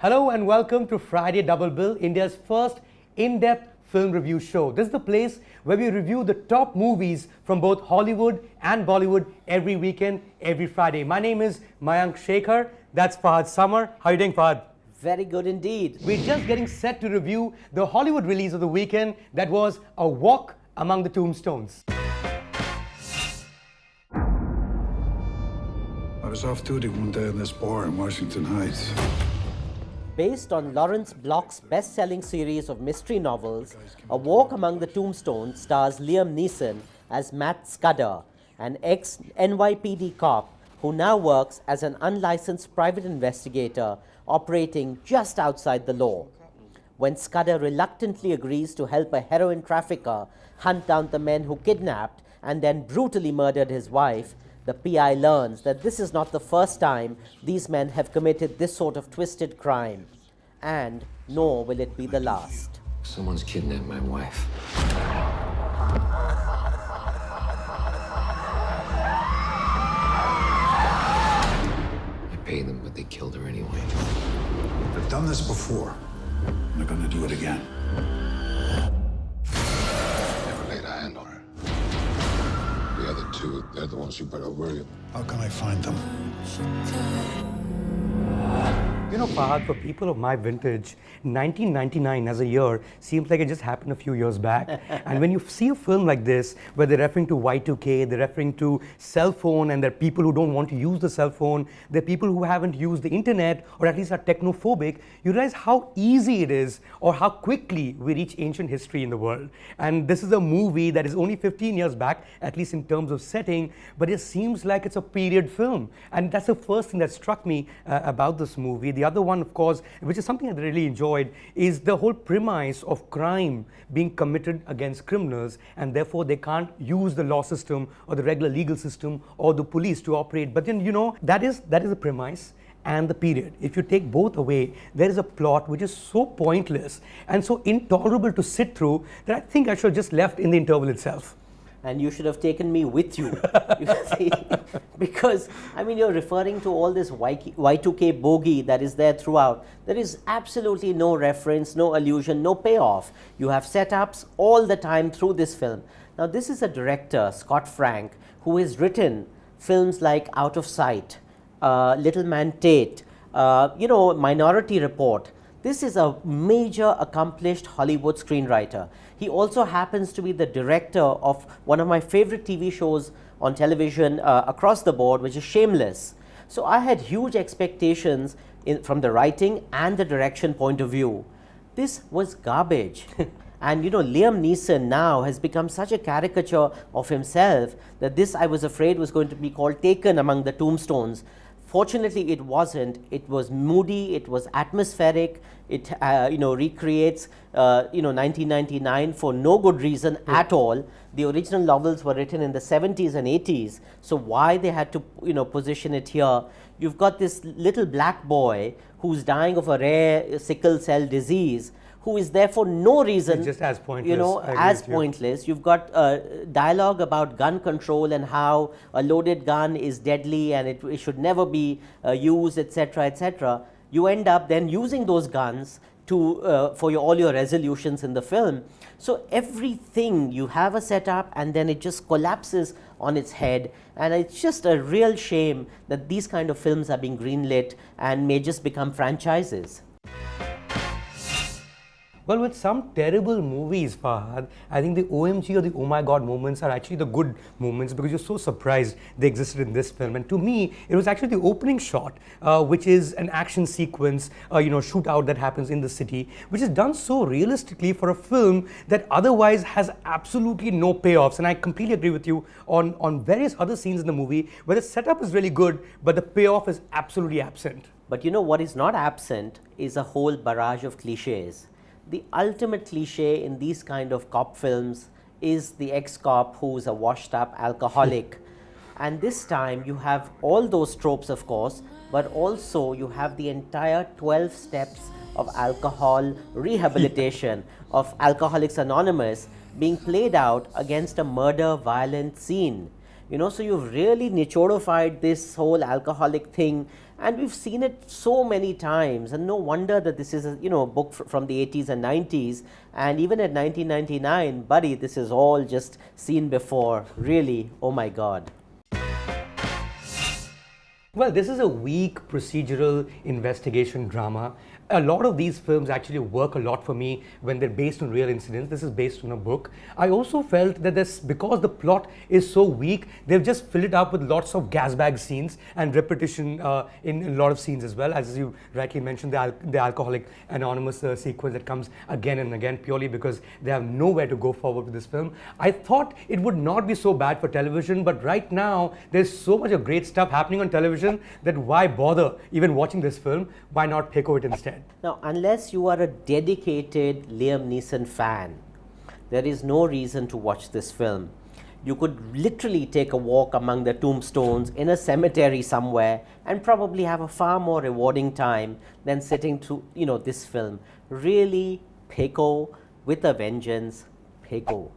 Hello and welcome to Friday Double Bill, India's first in-depth film review show. This is the place where we review the top movies from both Hollywood and Bollywood every weekend, every Friday. My name is Mayank Shekhar. That's Fahad Summer. How are you doing, Fahad? Very good indeed. We're just getting set to review the Hollywood release of the weekend that was A Walk Among the Tombstones. I was off duty one day in this bar in Washington Heights. Based on Lawrence Bloch's best-selling series of mystery novels, A Walk Among the Tombstones stars Liam Neeson as Matt Scudder, an ex-NYPD cop who now works as an unlicensed private investigator operating just outside the law. When Scudder reluctantly agrees to help a heroin trafficker hunt down the men who kidnapped and then brutally murdered his wife, the PI learns that this is not the first time these men have committed this sort of twisted crime, and nor will it be the last. Someone's kidnapped my wife. I paid them, but they killed her anyway. I've done this before. I'm not gonna do it again. Never laid a hand on her. The other two, they're the ones you better worry about. How can I find them? You know, Fahad, for people of my vintage, 1999 as a year seems like it just happened a few years back. And when you see a film like this, where they're referring to Y2K, they're referring to cell phone, and there are people who don't want to use the cell phone, there are people who haven't used the internet, or at least are technophobic, you realize how easy it is, or how quickly we reach ancient history in the world. And this is a movie that is only 15 years back, at least in terms of setting, but it seems like it's a period film. And that's the first thing that struck me about this movie. The other one, of course, which is something I really enjoyed, is the whole premise of crime being committed against criminals, and therefore they can't use the law system or the regular legal system or the police to operate. But then, you know, that is the premise and the period. If you take both away, there is a plot which is so pointless and so intolerable to sit through that I think I should have just left in the interval itself. And you should have taken me with you, you see, because, I mean, you're referring to all this Y2K bogey that is there throughout. There is absolutely no reference, no allusion, no payoff. You have setups all the time through this film. Now, this is a director, Scott Frank, who has written films like Out of Sight, Little Man Tate, Minority Report. This is a major accomplished Hollywood screenwriter. He also happens to be the director of one of my favorite TV shows on television across the board, which is Shameless. So I had huge expectations from the writing and the direction point of view. This was garbage. And you know, Liam Neeson now has become such a caricature of himself that this, I was afraid, was going to be called Taken Among the Tombstones. Fortunately, it wasn't. It was moody, it was atmospheric, it recreates 1999 for no good reason at all. The original novels were written in the 70s and 80s, so why they had to position it here? You've got this little black boy who's dying of a rare sickle cell disease, who is there for no reason, it's just as pointless. Pointless. You've got dialogue about gun control and how a loaded gun is deadly and it should never be used, etc., etc. You end up then using those guns to for all your resolutions in the film. So everything, you have a setup and then it just collapses on its head, and it's just a real shame that these kind of films are being greenlit and may just become franchises. Well, with some terrible movies, Fahad, I think the OMG or the Oh My God moments are actually the good moments, because you're so surprised they existed in this film. And to me, it was actually the opening shot, which is an action sequence, shootout that happens in the city, which is done so realistically for a film that otherwise has absolutely no payoffs. And I completely agree with you on various other scenes in the movie where the setup is really good, but the payoff is absolutely absent. But you know what is not absent is a whole barrage of cliches. The ultimate cliche in these kind of cop films is the ex-cop who's a washed-up alcoholic. And this time you have all those tropes, of course, but also you have the entire 12 steps of alcohol rehabilitation, of Alcoholics Anonymous, being played out against a murder violent scene. So you've really nichodified this whole alcoholic thing, And we've seen it so many times, and no wonder that this is a book from the 80s and 90s, and even at 1999, buddy, this is all just seen before. Really, oh my God. Well, this is a weak procedural investigation drama. A lot of these films actually work a lot for me when they're based on real incidents. This is based on a book. I also felt that because the plot is so weak, they've just filled it up with lots of gas bag scenes and repetition in a lot of scenes as well. As you rightly mentioned, the Alcoholic Anonymous sequence that comes again and again purely because they have nowhere to go forward with this film. I thought it would not be so bad for television, but right now there's so much of great stuff happening on television that why bother even watching this film? Why not pick over it instead? Now, unless you are a dedicated Liam Neeson fan, there is no reason to watch this film. You could literally take a walk among the tombstones in a cemetery somewhere and probably have a far more rewarding time than sitting through, this film. Really, Pico with a vengeance, Pico.